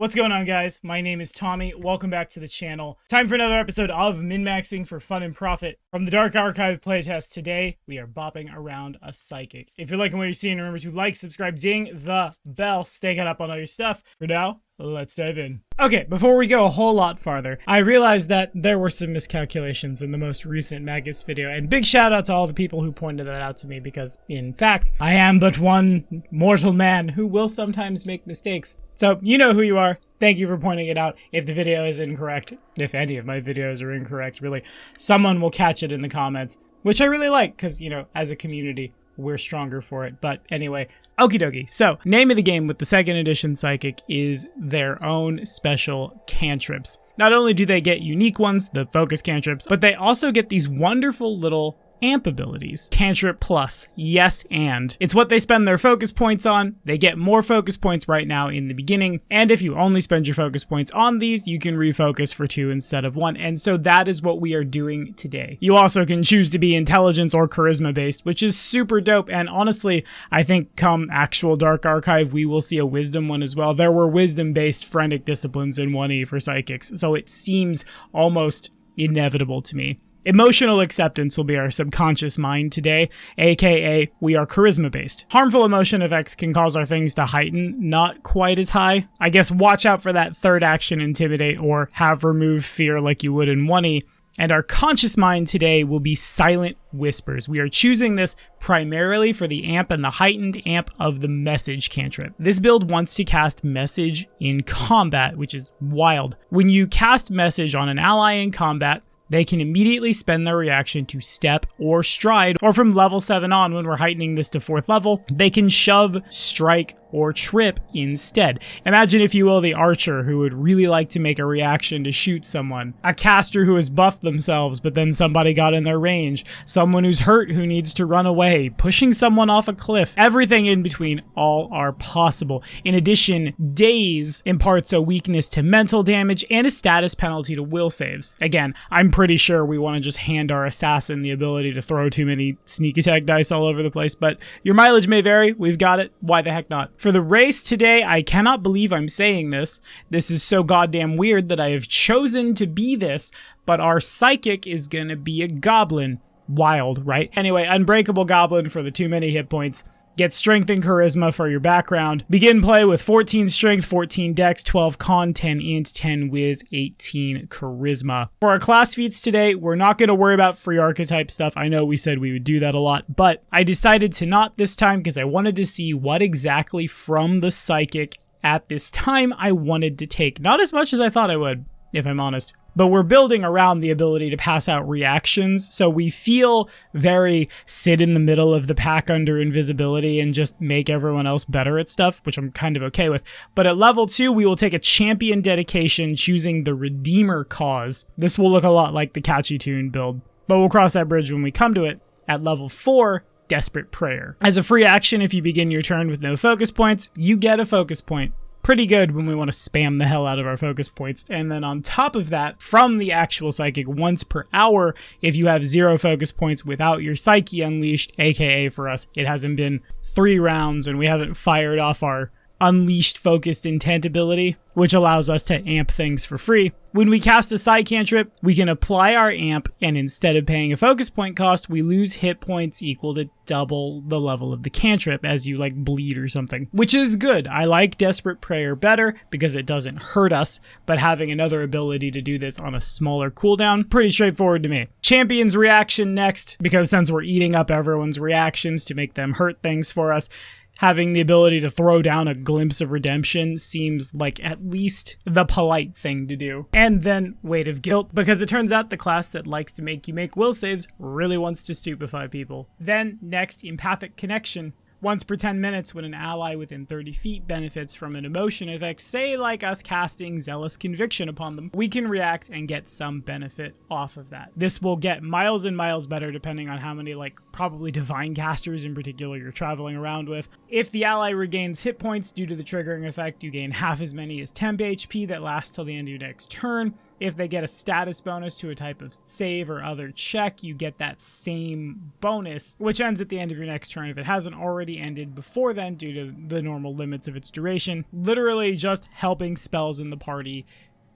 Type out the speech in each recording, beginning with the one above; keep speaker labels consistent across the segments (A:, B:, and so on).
A: What's going on, guys? My name is Tommy. Welcome back to the channel. Time for another episode of Min-Maxing for Fun and Profit. From the Dark Archive playtest today, we are bopping around a psychic. If you're liking what you're seeing, remember to like, subscribe, ding the bell, stay caught up on all your stuff. For now, let's dive in. Okay, before we go a whole lot farther, I realized that there were some miscalculations in the most recent Magus video, and big shout out to all the people who pointed that out to me because, in fact, I am but one mortal man who will sometimes make mistakes. So, you know who you are. Thank you for pointing it out. If the video is incorrect, if any of my videos are incorrect, really, someone will catch it in the comments, which I really like because, you know, as a community, we're stronger for it. But anyway, okie dokie. So, name of the game with the second edition Psychic is their own special cantrips. Not only do they get unique ones, the focus cantrips, but they also get these wonderful little amp abilities. Cantrip plus, yes and. It's what they spend their focus points on. They get more focus points right now in the beginning, and if you only spend your focus points on these, you can refocus for 2 instead of 1, and so that is what we are doing today. You also can choose to be intelligence or charisma based, which is super dope, and honestly, I think come actual Dark Archive, we will see a wisdom one as well. There were wisdom based frenetic disciplines in 1E for psychics, so it seems almost inevitable to me. Emotional acceptance will be our subconscious mind today, aka we are charisma based. Harmful emotion effects can cause our things to heighten, not quite as high. I guess watch out for that third action intimidate or have remove fear like you would in 1E. And our conscious mind today will be silent whispers. We are choosing this primarily for the amp and the heightened amp of the message cantrip. This build wants to cast message in combat, which is wild. When you cast message on an ally in combat, they can immediately spend their reaction to step or stride, or from level 7 on, when we're heightening this to 4th level, they can shove, strike, or trip instead. Imagine, if you will, the archer who would really like to make a reaction to shoot someone, a caster who has buffed themselves but then somebody got in their range, someone who's hurt who needs to run away, pushing someone off a cliff. Everything in between, all are possible. In addition, Daze imparts a weakness to mental damage and a status penalty to will saves. Again, I'm pretty sure we want to just hand our assassin the ability to throw too many sneak attack dice all over the place, but your mileage may vary. We've got it. Why the heck not? For the race today, I cannot believe I'm saying this. This is so goddamn weird that I have chosen to be this, but our psychic is gonna be a goblin. Wild, right? Anyway, unbreakable goblin for the too many hit points. Get strength and charisma for your background. Begin play with 14 strength, 14 dex, 12 con, 10 int, 10 whiz, 18 charisma. For our class feats today, we're not going to worry about free archetype stuff. I know we said we would do that a lot, but I decided to not this time because I wanted to see what exactly from the psychic at this time I wanted to take. Not as much as I thought I would, if I'm honest. But we're building around the ability to pass out reactions, so we feel very sit in the middle of the pack under invisibility and just make everyone else better at stuff, which I'm kind of okay with. But at level 2, we will take a champion dedication, choosing the Redeemer cause. This will look a lot like the Catchy Tune build, but we'll cross that bridge when we come to it. At level 4, Desperate Prayer. As a free action, if you begin your turn with no focus points, you get a focus point. Pretty good when we want to spam the hell out of our focus points. And then on top of that, from the actual psychic, once per hour, if you have 0 focus points without your psyche unleashed, aka for us, it hasn't been 3 rounds and we haven't fired off our unleashed focused intent ability, which allows us to amp things for free. When we cast a side cantrip, we can apply our amp, and instead of paying a focus point cost, we lose hit points equal to double the level of the cantrip as you like bleed or something, which is good. I like Desperate Prayer better because it doesn't hurt us, but having another ability to do this on a smaller cooldown, pretty straightforward to me. Champion's reaction next, because since we're eating up everyone's reactions to make them hurt things for us, having the ability to throw down a glimpse of redemption seems like at least the polite thing to do. And then Weight of Guilt, because it turns out the class that likes to make you make will saves really wants to stupefy people. Then next, Empathic Connection. Once per 10 minutes when an ally within 30 feet benefits from an emotion effect, say like us casting Zealous Conviction upon them, we can react and get some benefit off of that. This will get miles and miles better depending on how many, like, probably Divine Casters in particular you're traveling around with. If the ally regains hit points due to the triggering effect, you gain half as many as temp HP that lasts till the end of your next turn. if they get a status bonus to a type of save or other check, you get that same bonus, which ends at the end of your next turn if it hasn't already ended before then due to the normal limits of its duration. Literally just helping spells in the party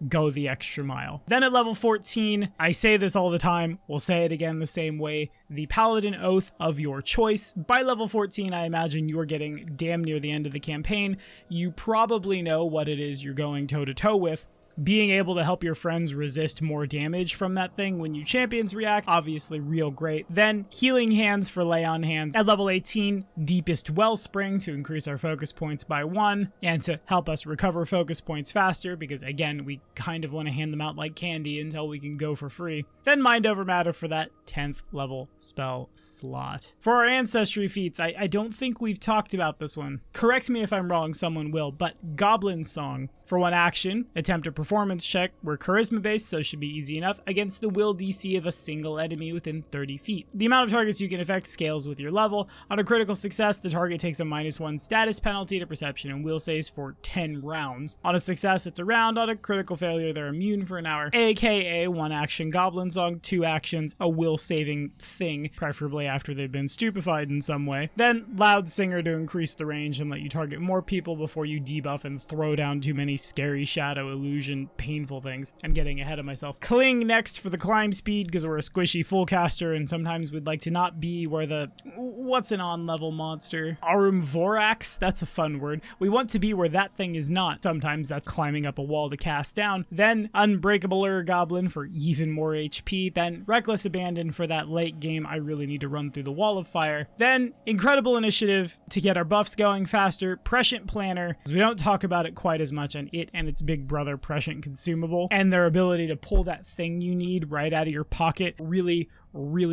A: go the extra mile. Then at level 14, I say this all the time, we'll say it again the same way, the Paladin Oath of your choice. By level 14, I imagine you're getting damn near the end of the campaign. You probably know what it is you're going toe-to-toe with. Being able to help your friends resist more damage from that thing when you champions react, obviously real great. Then Healing Hands for lay on hands. At level 18, Deepest Wellspring to increase our focus points by 1 and to help us recover focus points faster because again, we kind of want to hand them out like candy until we can go for free. Then Mind Over Matter for that 10th level spell slot. For our Ancestry feats, I don't think we've talked about this one. Correct me if I'm wrong, someone will, but Goblin Song. For 1 action, attempt a performance check. We're charisma based, so should be easy enough, against the will DC of a single enemy within 30 feet. The amount of targets you can affect scales with your level. On a critical success, the target takes a -1 status penalty to perception and will saves for 10 rounds. On a success, it's a round. On a critical failure, they're immune for an hour. AKA 1 action Goblin Song, 2 actions, a will saving thing, preferably after they've been stupefied in some way. Then Loud Singer to increase the range and let you target more people before you debuff and throw down too many scary shadow illusion painful things. I'm getting ahead of myself. Cling next for the climb speed because we're a squishy full caster and sometimes we'd like to not be where the what's an on level monster? Vorax, that's a fun word. We want to be where that thing is not. Sometimes that's climbing up a wall to cast down. Then Unbreakable Goblin for even more HP. Then Reckless Abandon for that late game I really need to run through the wall of fire. Then Incredible Initiative to get our buffs going faster. Prescient Planner, because we don't talk about it quite as much, and it and its big brother Prescient Consumable and their ability to pull that thing you need right out of your pocket, really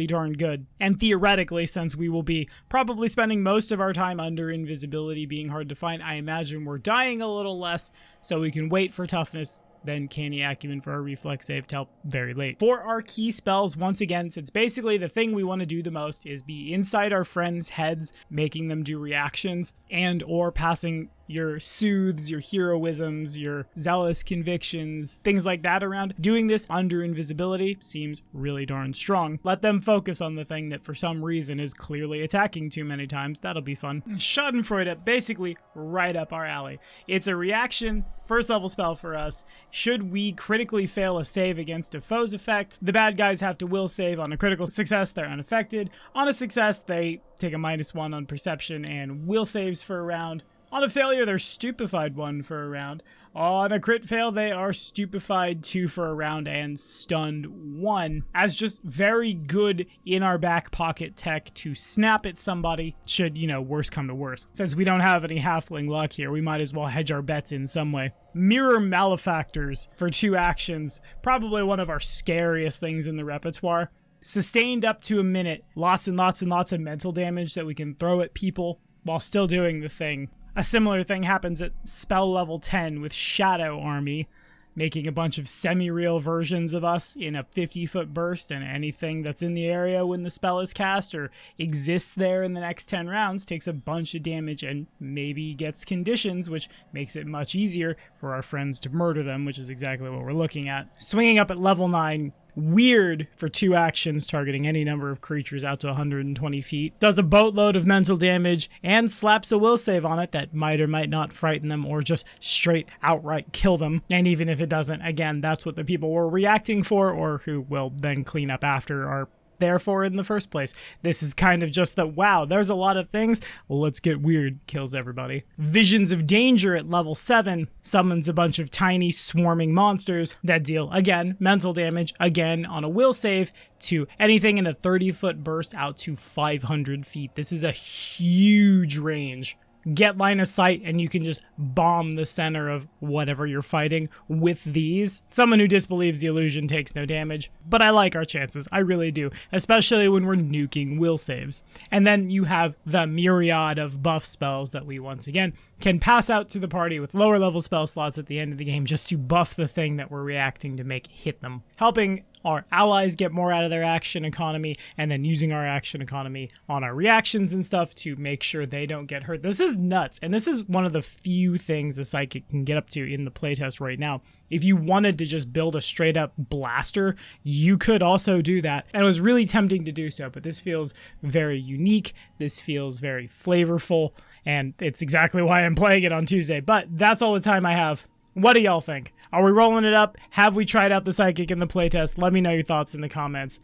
A: darn good. And theoretically, since we will be probably spending most of our time under invisibility being hard to find, I imagine we're dying a little less, so we can wait for toughness, then Canny Acumen for our reflex save till very late. For our key spells, once again, since basically the thing we want to do the most is be inside our friends' heads, making them do reactions, and or passing your soothes, your heroisms, your zealous convictions, things like that around. Doing this under invisibility seems really darn strong. Let them focus on the thing that for some reason is clearly attacking too many times. That'll be fun. Schadenfreude, basically right up our alley. It's a reaction, first level spell for us. Should we critically fail a save against a foe's effect, the bad guys have to will save. On a critical success, they're unaffected. On a success, they take a -1 on perception and will saves for a round. On a failure, they're stupefied 1 for a round. On a crit fail, they are stupefied 2 for a round and stunned 1. As just very good in our back pocket tech to snap at somebody should, worse come to worse. Since we don't have any halfling luck here, we might as well hedge our bets in some way. Mirror Malefactors for 2 actions. Probably one of our scariest things in the repertoire. Sustained up to a minute. Lots and lots and lots of mental damage that we can throw at people while still doing the thing. A similar thing happens at spell level 10 with Shadow Army, making a bunch of semi-real versions of us in a 50-foot burst, and anything that's in the area when the spell is cast or exists there in the next 10 rounds takes a bunch of damage and maybe gets conditions, which makes it much easier for our friends to murder them, which is exactly what we're looking at. Swinging up at level 9, Weird for 2 actions, targeting any number of creatures out to 120 feet. Does a boatload of mental damage and slaps a will save on it that might or might not frighten them or just straight outright kill them. And even if it doesn't, again, that's what the people were reacting for or who will then clean up after are therefore in the first place. This is kind of just the, wow, there's a lot of things, well, let's get weird, kills everybody. Visions of Danger at level 7 summons a bunch of tiny swarming monsters that deal, again, mental damage, again, on a will save to anything in a 30-foot burst out to 500 feet. This is a huge range. Get line of sight and you can just bomb the center of whatever you're fighting with these. Someone who disbelieves the illusion takes no damage, but I like our chances, I really do, especially when we're nuking will saves. And then you have the myriad of buff spells that we once again can pass out to the party with lower level spell slots at the end of the game just to buff the thing that we're reacting to make hit them. Helping our allies get more out of their action economy, and then using our action economy on our reactions and stuff to make sure they don't get hurt. This is is nuts. And this is one of the few things a psychic can get up to in the playtest right now. If you wanted to just build a straight up blaster, you could also do that. And it was really tempting to do so, but this feels very unique. This feels very flavorful, and it's exactly why I'm playing it on Tuesday. But that's all the time I have. What do y'all think? Are we rolling it up? Have we tried out the psychic in the playtest? Let me know your thoughts in the comments.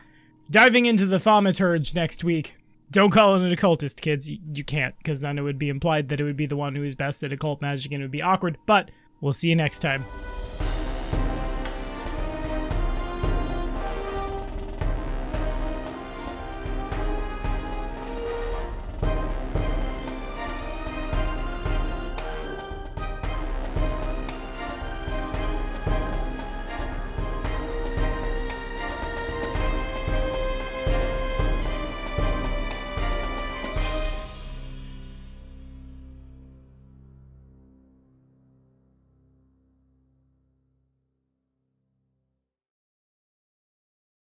A: Diving into the thaumaturge next week. Don't call it an occultist, kids. You can't, because then it would be implied that it would be the one who is best at occult magic and it would be awkward. But we'll see you next time.